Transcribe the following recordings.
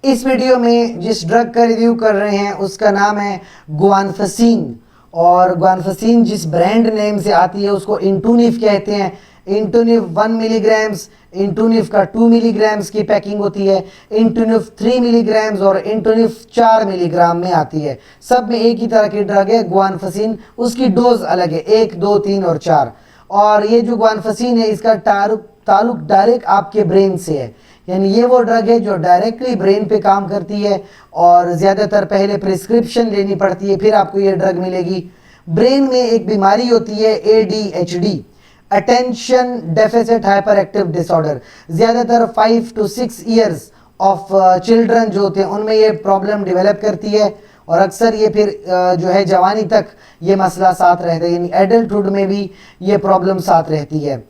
इस वीडियो में जिस ड्रग का रिव्यू कर रहे हैं उसका नाम है गुआनफासिन। और गुआनफासिन जिस ब्रांड नेम से आती है उसको इंटूनिफ कहते हैं। इंटूनिफ 1 मिलीग्राम्स, इंटूनिफ का 2 मिलीग्राम्स की पैकिंग होती है, इंटूनिफ 3 मिलीग्राम्स और इंटूनिफ 4 मिलीग्राम में आती है। सब में एक ही तरह की ड्रग है गुआनफासिन, उसकी डोज अलग है 1, 2, 3 और 4। और ये जो गुआनफासिन है इसका ताल्लुक डायरेक्ट आपके ब्रेन से है, यानी ये वो ड्रग है जो डायरेक्टली ब्रेन पे काम करती है और ज़्यादातर पहले प्रिस्क्रिप्शन लेनी पड़ती है फिर आपको ये ड्रग मिलेगी। ब्रेन में एक बीमारी होती है ADHD, attention deficit hyper active disorder. ज़्यादातर 5 to 6 ईयर्स ऑफ चिल्ड्रन जो होते हैं उनमें ये प्रॉब्लम डेवलप करती है और अक्सर ये फिर जो है जवानी तक ये मसला साथ रहता है, यानी एडल्टहुड में भी ये प्रॉब्लम साथ रहती है।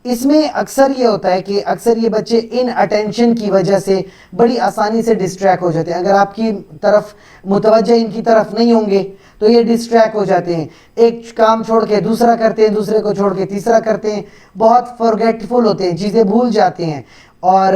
इसमें अक्सर ये होता है कि अक्सर ये बच्चे इन अटेंशन की वजह से बड़ी आसानी से डिस्ट्रैक्ट हो जाते हैं। अगर आपकी तरफ मुतवज्जह इनकी तरफ नहीं होंगे तो ये डिस्ट्रैक्ट हो जाते हैं, एक काम छोड़ के दूसरा करते हैं, दूसरे को छोड़ के तीसरा करते हैं, बहुत फॉरगेटफुल होते हैं, चीज़ें भूल जाते हैं और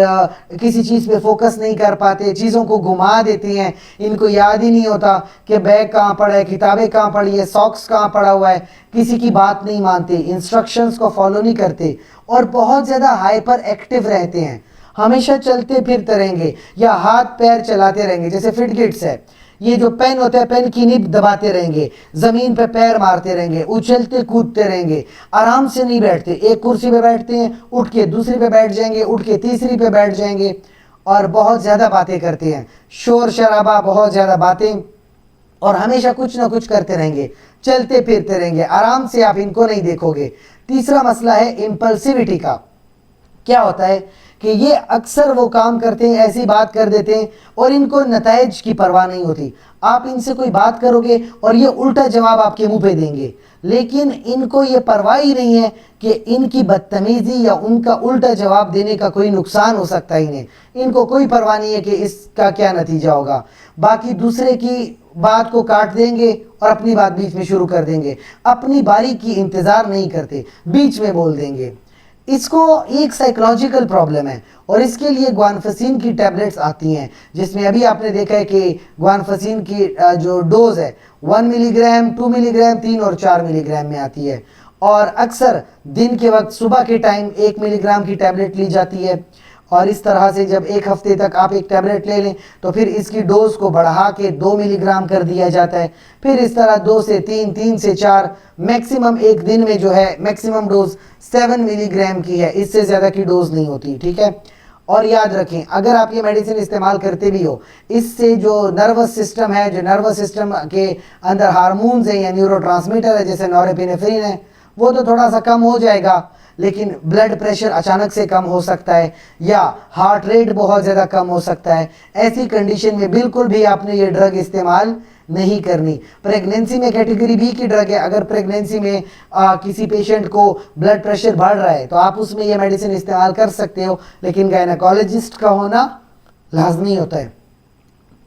किसी चीज़ पे फोकस नहीं कर पाते, चीज़ों को घुमा देते हैं। इनको याद ही नहीं होता कि बैग कहाँ पड़ा है, किताबें कहाँ पड़ी है, सॉक्स कहाँ पड़ा हुआ है, किसी की बात नहीं मानते, इंस्ट्रक्शंस को फॉलो नहीं करते और बहुत ज़्यादा हाइपर एक्टिव रहते हैं। हमेशा चलते फिरते रहेंगे या हाथ पैर चलाते रहेंगे। जैसे फिटगिट्स है, ये जो पेन होता है पेन की निब दबाते रहेंगे, ज़मीन पे पैर मारते रहेंगे, उछलते कूदते रहेंगे, आराम से नहीं बैठते। एक कुर्सी पे बैठते हैं, उठ के दूसरी पे बैठ जाएंगे, उठ के तीसरी पे बैठ जाएंगे और बहुत ज़्यादा बातें करते हैं, शोर शराबा, बहुत ज़्यादा बातें और हमेशा कुछ ना कुछ करते रहेंगे, चलते फिरते रहेंगे, आराम से आप इनको नहीं देखोगे। तीसरा मसला है इम्पल्सिविटी का। क्या होता है कि ये अक्सर वो काम करते हैं, ऐसी बात कर देते हैं और इनको नताइज की परवाह नहीं होती। आप इनसे कोई बात करोगे और ये उल्टा जवाब आपके मुंह पे देंगे, लेकिन इनको ये परवाह ही नहीं है कि इनकी बदतमीजी या उनका उल्टा जवाब देने का कोई नुकसान हो सकता है इन्हें। इनको कोई परवाह नहीं है कि इसका क्या नतीजा होगा। बाकी दूसरे की बात को काट देंगे और अपनी बात बीच में शुरू कर देंगे, अपनी बारी की इंतज़ार नहीं करते, बीच में बोल देंगे। इसको एक साइकोलॉजिकल प्रॉब्लम है और इसके लिए गुआनफासिन की टैबलेट्स आती हैं, जिसमें अभी आपने देखा है कि गुआनफासिन की जो डोज है 1 मिलीग्राम, 2 मिलीग्राम, 3 और 4 मिलीग्राम में आती है और अक्सर दिन के वक्त सुबह के टाइम 1 मिलीग्राम की टैबलेट ली जाती है। और इस तरह से जब एक हफ्ते तक आप एक टैबलेट ले लें तो फिर इसकी डोज को बढ़ा के 2 मिलीग्राम कर दिया जाता है। फिर इस तरह 2 से 3, 3 से 4, मैक्सिमम एक दिन में जो है मैक्सिमम डोज 7 मिलीग्राम की है, इससे ज़्यादा की डोज नहीं होती। ठीक है, और याद रखें अगर आप ये मेडिसिन इस्तेमाल करते भी हो, इससे जो नर्वस सिस्टम है, जो नर्वस सिस्टम के अंदर हार्मोन्स हैं या न्यूरोट्रांसमीटर है जैसे नॉरेपिनेफ्रिन है, वो तो थोड़ा सा कम हो जाएगा, लेकिन ब्लड प्रेशर अचानक से कम हो सकता है या हार्ट रेट बहुत ज़्यादा कम हो सकता है। ऐसी कंडीशन में बिल्कुल भी आपने ये ड्रग इस्तेमाल नहीं करनी। प्रेगनेंसी में कैटेगरी बी की ड्रग है। अगर प्रेगनेंसी में किसी पेशेंट को ब्लड प्रेशर बढ़ रहा है तो आप उसमें ये मेडिसिन इस्तेमाल कर सकते हो, लेकिन गायनेकोलॉजिस्ट का होना लाजमी होता है।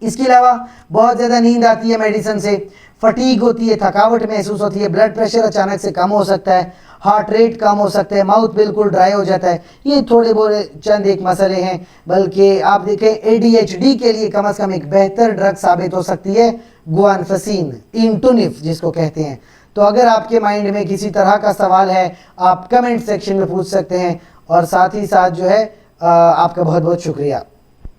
इसके अलावा बहुत ज़्यादा नींद आती है मेडिसिन से, फटीग होती है, थकावट महसूस होती है, ब्लड प्रेशर अचानक से कम हो सकता है, हार्ट रेट कम हो सकता है, माउथ बिल्कुल ड्राई हो जाता है। ये थोड़े बहुत चंद एक मसले हैं, बल्कि आप देखें ADHD के लिए कम से कम एक बेहतर ड्रग साबित हो सकती है गुआनफासिन, इंटूनिफ जिसको कहते हैं। तो अगर आपके माइंड में किसी तरह का सवाल है आप कमेंट सेक्शन में पूछ सकते हैं और साथ ही साथ जो है आपका बहुत बहुत शुक्रिया।